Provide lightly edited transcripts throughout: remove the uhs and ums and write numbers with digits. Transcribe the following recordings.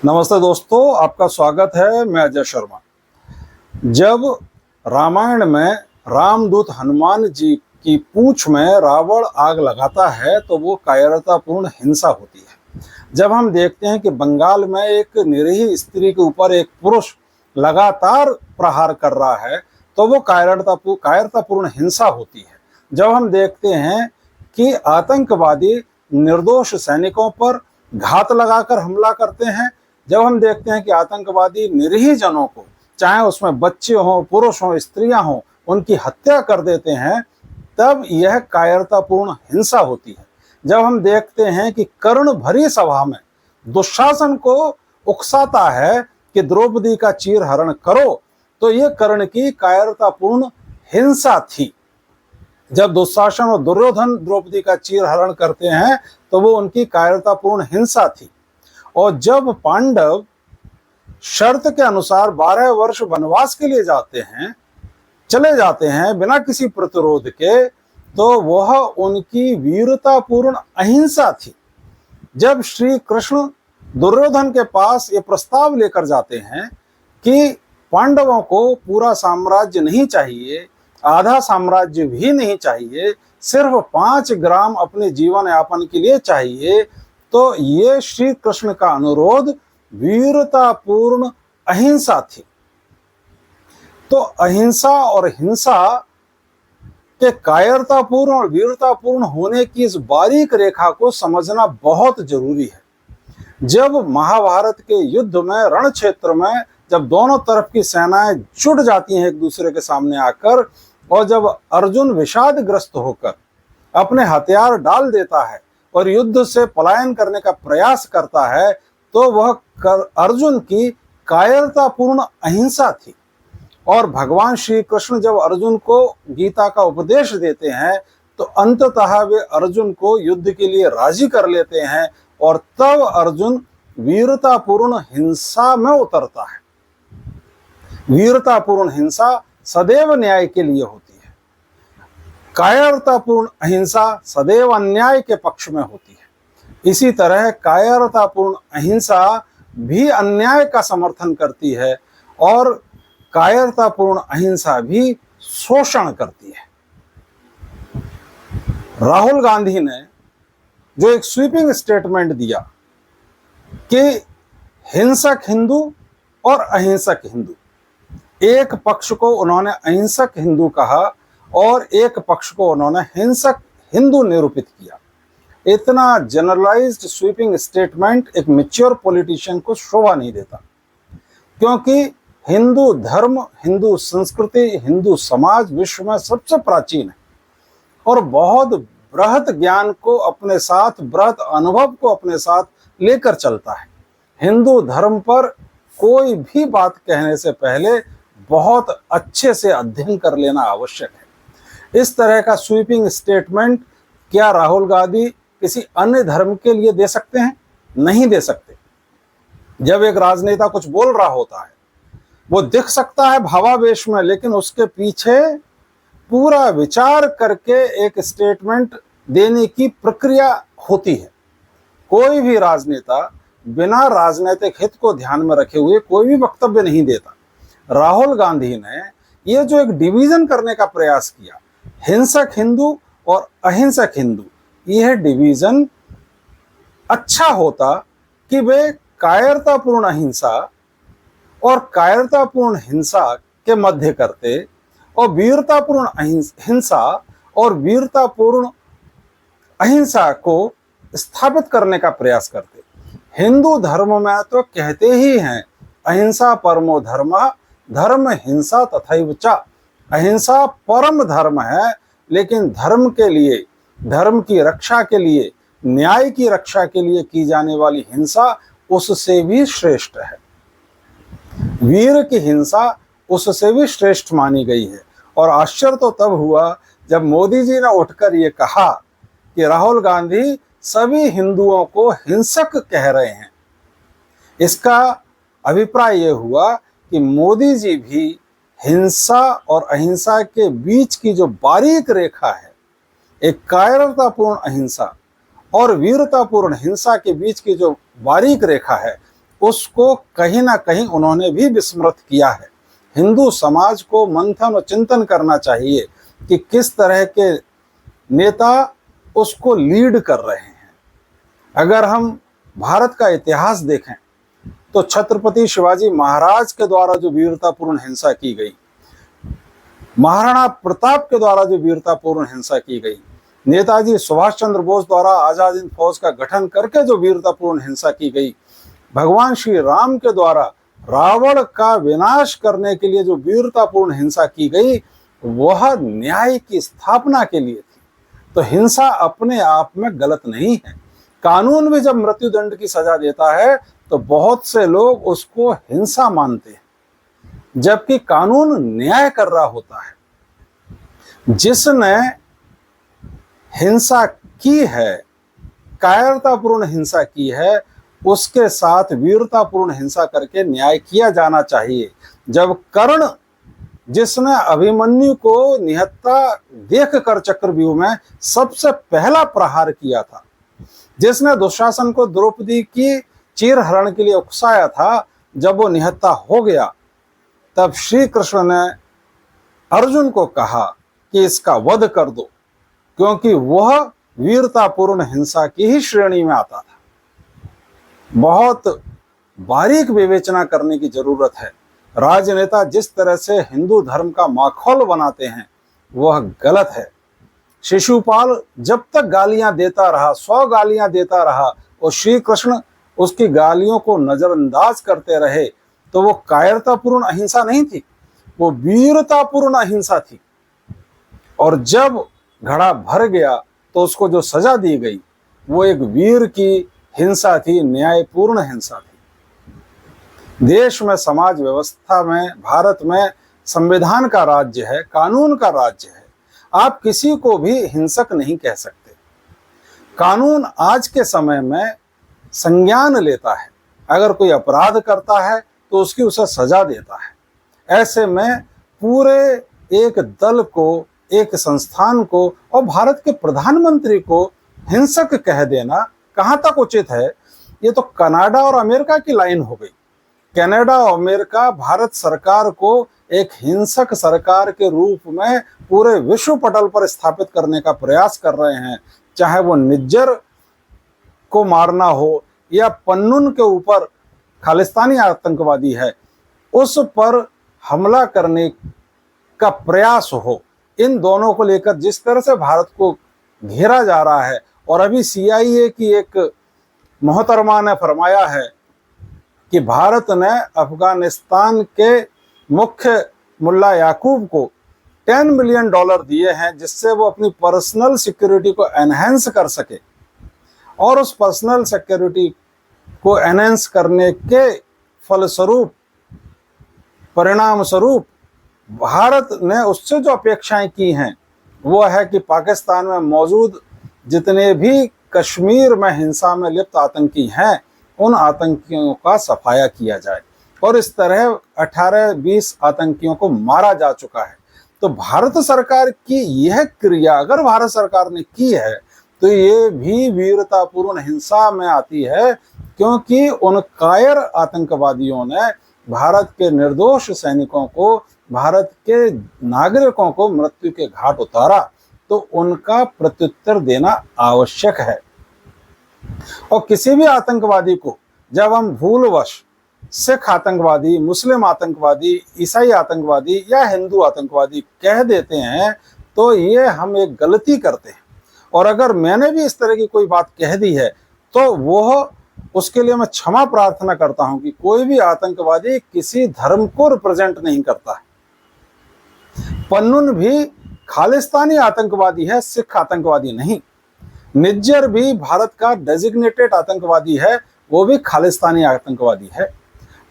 नमस्ते दोस्तों, आपका स्वागत है। मैं अजय शर्मा। जब रामायण में रामदूत हनुमान जी की पूंछ में रावण आग लगाता है तो वो कायरतापूर्ण हिंसा होती है। जब हम देखते हैं कि बंगाल में एक निरीह स्त्री के ऊपर एक पुरुष लगातार प्रहार कर रहा है तो वो कायरतापूर्ण हिंसा होती है। जब हम देखते हैं कि आतंकवादी निर्दोष सैनिकों पर घात लगाकर हमला करते हैं, जब हम देखते हैं कि आतंकवादी निरीह जनों को, चाहे उसमें बच्चे हों, पुरुष हों, स्त्रियां हों, उनकी हत्या कर देते हैं, तब यह कायरतापूर्ण हिंसा होती है। जब हम देखते हैं कि कर्ण भरी सभा में दुशासन को उकसाता है कि द्रौपदी का चीरहरण करो, तो यह कर्ण की कायरतापूर्ण हिंसा थी। जब दुशासन और दुर्योधन द्रौपदी का चीरहरण करते हैं तो वो उनकी कायरतापूर्ण हिंसा थी। और जब पांडव शर्त के अनुसार 12 वर्ष वनवास के लिए चले जाते हैं बिना किसी प्रतिरोध के, तो वह उनकी वीरतापूर्ण अहिंसा थी। जब श्री कृष्ण दुर्योधन के पास ये प्रस्ताव लेकर जाते हैं कि पांडवों को पूरा साम्राज्य नहीं चाहिए, आधा साम्राज्य भी नहीं चाहिए, सिर्फ 5 ग्राम अपने जीवन यापन के लिए चाहिए, तो ये श्री कृष्ण का अनुरोध वीरतापूर्ण अहिंसा थी। तो अहिंसा और हिंसा के कायरतापूर्ण और वीरतापूर्ण होने की इस बारीक रेखा को समझना बहुत जरूरी है। जब महाभारत के युद्ध में, रण क्षेत्र में, जब दोनों तरफ की सेनाएं जुट जाती हैं एक दूसरे के सामने आकर, और जब अर्जुन विषादग्रस्त होकर अपने हथियार डाल देता है और युद्ध से पलायन करने का प्रयास करता है, तो वह अर्जुन की कायरतापूर्ण अहिंसा थी। और भगवान श्री कृष्ण जब अर्जुन को गीता का उपदेश देते हैं तो अंततः वे अर्जुन को युद्ध के लिए राजी कर लेते हैं, और तब अर्जुन वीरतापूर्ण हिंसा में उतरता है। वीरतापूर्ण हिंसा सदैव न्याय के लिए होती है, कायरतापूर्ण अहिंसा सदैव अन्याय के पक्ष में होती है। इसी तरह कायरतापूर्ण अहिंसा भी अन्याय का समर्थन करती है और कायरतापूर्ण अहिंसा भी शोषण करती है। राहुल गांधी ने जो एक स्वीपिंग स्टेटमेंट दिया कि हिंसक हिंदू और अहिंसक हिंदू, एक पक्ष को उन्होंने अहिंसक हिंदू कहा और एक पक्ष को उन्होंने हिंसक हिंदू निरूपित किया। इतना जनरलाइज्ड स्वीपिंग स्टेटमेंट एक मैच्योर पॉलिटिशियन को शोभा नहीं देता, क्योंकि हिंदू धर्म, हिंदू संस्कृति, हिंदू समाज विश्व में सबसे प्राचीन है और बहुत बृहत ज्ञान को अपने साथ, बृहत अनुभव को अपने साथ लेकर चलता है। हिंदू धर्म पर कोई भी बात कहने से पहले बहुत अच्छे से अध्ययन कर लेना आवश्यक है। इस तरह का स्वीपिंग स्टेटमेंट क्या राहुल गांधी किसी अन्य धर्म के लिए दे सकते हैं? नहीं दे सकते। जब एक राजनेता कुछ बोल रहा होता है, वो दिख सकता है भावावेश में, लेकिन उसके पीछे पूरा विचार करके एक स्टेटमेंट देने की प्रक्रिया होती है। कोई भी राजनेता बिना राजनीतिक हित को ध्यान में रखे हुए कोई भी वक्तव्य नहीं देता। राहुल गांधी ने ये जो एक डिवीजन करने का प्रयास किया, हिंसक हिंदू और अहिंसक हिंदू, यह डिवीजन अच्छा होता कि वे कायरतापूर्ण अहिंसा और कायरतापूर्ण हिंसा के मध्य करते और वीरतापूर्ण हिंसा और वीरतापूर्ण अहिंसा को स्थापित करने का प्रयास करते। हिंदू धर्म में तो कहते ही हैं, अहिंसा परमो धर्मः, धर्म हिंसा तथैव च। अहिंसा परम धर्म है, लेकिन धर्म के लिए, धर्म की रक्षा के लिए, न्याय की रक्षा के लिए की जाने वाली हिंसा उससे भी श्रेष्ठ है। वीर की हिंसा उससे भी श्रेष्ठ मानी गई है। और आश्चर्य तो तब हुआ जब मोदी जी ने उठकर ये कहा कि राहुल गांधी सभी हिंदुओं को हिंसक कह रहे हैं। इसका अभिप्राय ये हुआ कि मोदी जी भी हिंसा और अहिंसा के बीच की जो बारीक रेखा है, एक कायरतापूर्ण अहिंसा और वीरतापूर्ण हिंसा के बीच की जो बारीक रेखा है, उसको कहीं ना कहीं उन्होंने भी विस्मृत किया है। हिंदू समाज को मंथन और चिंतन करना चाहिए कि किस तरह के नेता उसको लीड कर रहे हैं। अगर हम भारत का इतिहास देखें तो छत्रपति शिवाजी महाराज के द्वारा जो वीरतापूर्ण हिंसा की गई, महाराणा प्रताप के द्वारा जो वीरतापूर्ण हिंसा की गई, नेताजी सुभाष चंद्र बोस द्वारा आजाद हिंद फौज का गठन करके जो वीरतापूर्ण हिंसा की गई, भगवान श्री राम के द्वारा रावण का विनाश करने के लिए जो वीरतापूर्ण हिंसा की गई, वह न्याय की स्थापना के लिए थी। तो हिंसा अपने आप में गलत नहीं है। कानून भी जब मृत्युदंड की सजा देता है तो बहुत से लोग उसको हिंसा मानते हैं, जबकि कानून न्याय कर रहा होता है। जिसने हिंसा की है, कायरतापूर्ण हिंसा की है, उसके साथ वीरतापूर्ण हिंसा करके न्याय किया जाना चाहिए। जब कर्ण, जिसने अभिमन्यु को निहत्था देखकर चक्रव्यूह में सबसे पहला प्रहार किया था, जिसने दुशासन को द्रौपदी की चीरहरण के लिए उकसाया था, जब वो निहत्था हो गया तब श्री कृष्ण ने अर्जुन को कहा कि इसका वध कर दो, क्योंकि वह वीरतापूर्ण हिंसा की ही श्रेणी में आता था। बहुत बारीक विवेचना करने की जरूरत है। राजनेता जिस तरह से हिंदू धर्म का माखौल बनाते हैं वह गलत है। शिशुपाल जब तक गालियां देता रहा, 100 गालियां देता रहा और श्री कृष्ण उसकी गालियों को नजरअंदाज करते रहे, तो वो कायरतापूर्ण अहिंसा नहीं थी, वो वीरतापूर्ण अहिंसा थी। और जब घड़ा भर गया तो उसको जो सजा दी गई वो एक वीर की हिंसा थी, न्यायपूर्ण हिंसा थी। देश में, समाज व्यवस्था में, भारत में संविधान का राज्य है, कानून का राज्य है। आप किसी को भी हिंसक नहीं कह सकते। कानून आज के समय में संज्ञान लेता है। अगर कोई अपराध करता है तो उसकी उसे सजा देता है। ऐसे में पूरे एक दल को, एक संस्थान को और भारत के प्रधानमंत्री को हिंसक कह देना कहाँ तक उचित है? ये तो कनाडा और अमेरिका की लाइन हो गई। कनाडा और अमेरिका भारत सरकार को एक हिंसक सरकार के रूप में पूरे विश्व पटल पर स्थापित करने का प्रयास कर रहे हैं। चाहे वो निज्जर को मारना हो या पन्नून के ऊपर खालिस्तानी आतंकवादी है उस पर हमला करने का प्रयास हो, इन दोनों को लेकर जिस तरह से भारत को घेरा जा रहा है। और अभी CIA की एक मोहतरमा ने फरमाया है कि भारत ने अफगानिस्तान के मुख्य मुल्ला याकूब को $10 मिलियन दिए हैं, जिससे वो अपनी पर्सनल सिक्योरिटी को एनहेंस कर सके। और उस पर्सनल सिक्योरिटी को एनहेंस करने के फलस्वरूप, परिणाम स्वरूप भारत ने उससे जो अपेक्षाएं की हैं वो है कि पाकिस्तान में मौजूद जितने भी कश्मीर में हिंसा में लिप्त आतंकी हैं उन आतंकियों का सफाया किया जाए। और इस तरह 18-20 आतंकियों को मारा जा चुका है। तो भारत सरकार की यह क्रिया अगर भारत सरकार ने की है तो ये भी वीरतापूर्ण हिंसा में आती है, क्योंकि उन कायर आतंकवादियों ने भारत के निर्दोष सैनिकों को, भारत के नागरिकों को मृत्यु के घाट उतारा। तो उनका प्रत्युत्तर देना आवश्यक है। और किसी भी आतंकवादी को जब हम भूलवश सिख आतंकवादी, मुस्लिम आतंकवादी, ईसाई आतंकवादी या हिंदू आतंकवादी कह देते हैं तो ये हम एक गलती करते हैं। और अगर मैंने भी इस तरह की कोई बात कह दी है तो वह, उसके लिए मैं क्षमा प्रार्थना करता हूं कि कोई भी आतंकवादी किसी धर्म को रिप्रेजेंट नहीं करता है। पन्नून भी खालिस्तानी आतंकवादी है, सिख आतंकवादी नहीं। निज्जर भी भारत का डेजिग्नेटेड आतंकवादी है, वो भी खालिस्तानी आतंकवादी है।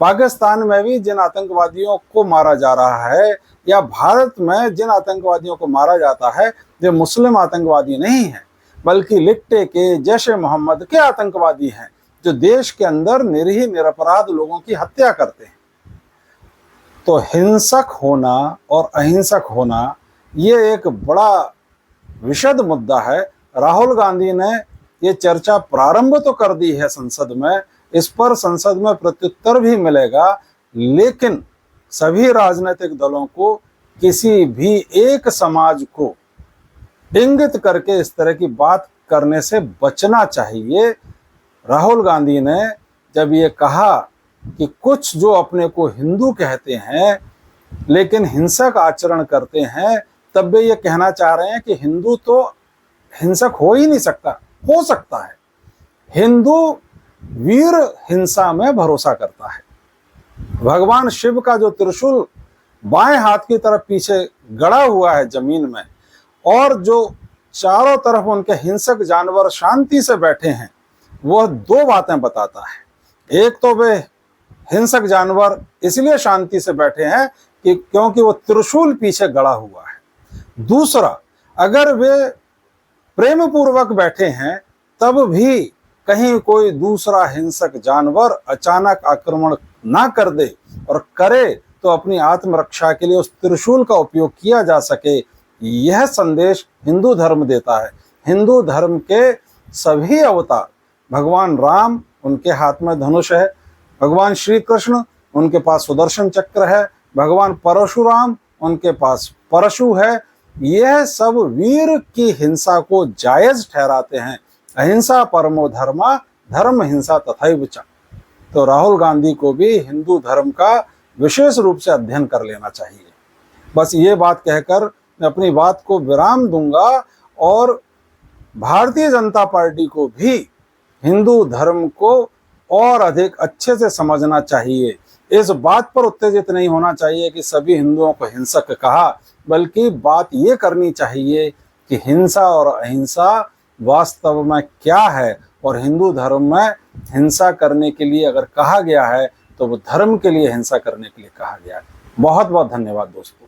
पाकिस्तान में भी जिन आतंकवादियों को मारा जा रहा है या भारत में जिन आतंकवादियों को मारा जाता है वे मुस्लिम आतंकवादी नहीं है, बल्कि लिट्टे के, जैश ए मोहम्मद के आतंकवादी हैं, जो देश के अंदर निरीह निरपराध लोगों की हत्या करते हैं। तो हिंसक होना और अहिंसक होना ये एक बड़ा विशद मुद्दा है। राहुल गांधी ने ये चर्चा प्रारंभ तो कर दी है संसद में, इस पर संसद में प्रत्युत्तर भी मिलेगा, लेकिन सभी राजनीतिक दलों को किसी भी एक समाज को इंगित करके इस तरह की बात करने से बचना चाहिए। राहुल गांधी ने जब ये कहा कि कुछ जो अपने को हिंदू कहते हैं लेकिन हिंसक आचरण करते हैं, तब वे ये कहना चाह रहे हैं कि हिंदू तो हिंसक हो ही नहीं सकता। हो सकता है, हिंदू वीर हिंसा में भरोसा करता है। भगवान शिव का जो त्रिशूल बाएं हाथ की तरफ पीछे गड़ा हुआ है जमीन में, और जो चारों तरफ उनके हिंसक जानवर शांति से बैठे हैं, वह दो बातें बताता है। एक तो वे हिंसक जानवर इसलिए शांति से बैठे हैं कि क्योंकि वो त्रिशूल पीछे गड़ा हुआ है। दूसरा, अगर वे प्रेम पूर्वक बैठे हैं तब भी कहीं कोई दूसरा हिंसक जानवर अचानक आक्रमण ना कर दे, और करे तो अपनी आत्मरक्षा के लिए उस त्रिशूल का उपयोग किया जा सके, यह संदेश हिंदू धर्म देता है। हिंदू धर्म के सभी अवतार, भगवान राम उनके हाथ में धनुष है, भगवान श्री कृष्ण उनके पास सुदर्शन चक्र है, भगवान परशुराम उनके पास परशु है, यह सब वीर की हिंसा को जायज ठहराते हैं। अहिंसा परमो धर्मा, धर्म हिंसा तथैव च। तो राहुल गांधी को भी हिंदू धर्म का विशेष रूप से अध्ययन कर लेना चाहिए। बस ये बात कहकर मैं अपनी बात को विराम दूंगा, और भारतीय जनता पार्टी को भी हिंदू धर्म को और अधिक अच्छे से समझना चाहिए। इस बात पर उत्तेजित नहीं होना चाहिए कि सभी हिंदुओं को हिंसक कहा, बल्कि बात ये करनी चाहिए कि हिंसा और अहिंसा वास्तव में क्या है, और हिंदू धर्म में हिंसा करने के लिए अगर कहा गया है तो वो धर्म के लिए हिंसा करने के लिए कहा गया है। बहुत बहुत धन्यवाद दोस्तों।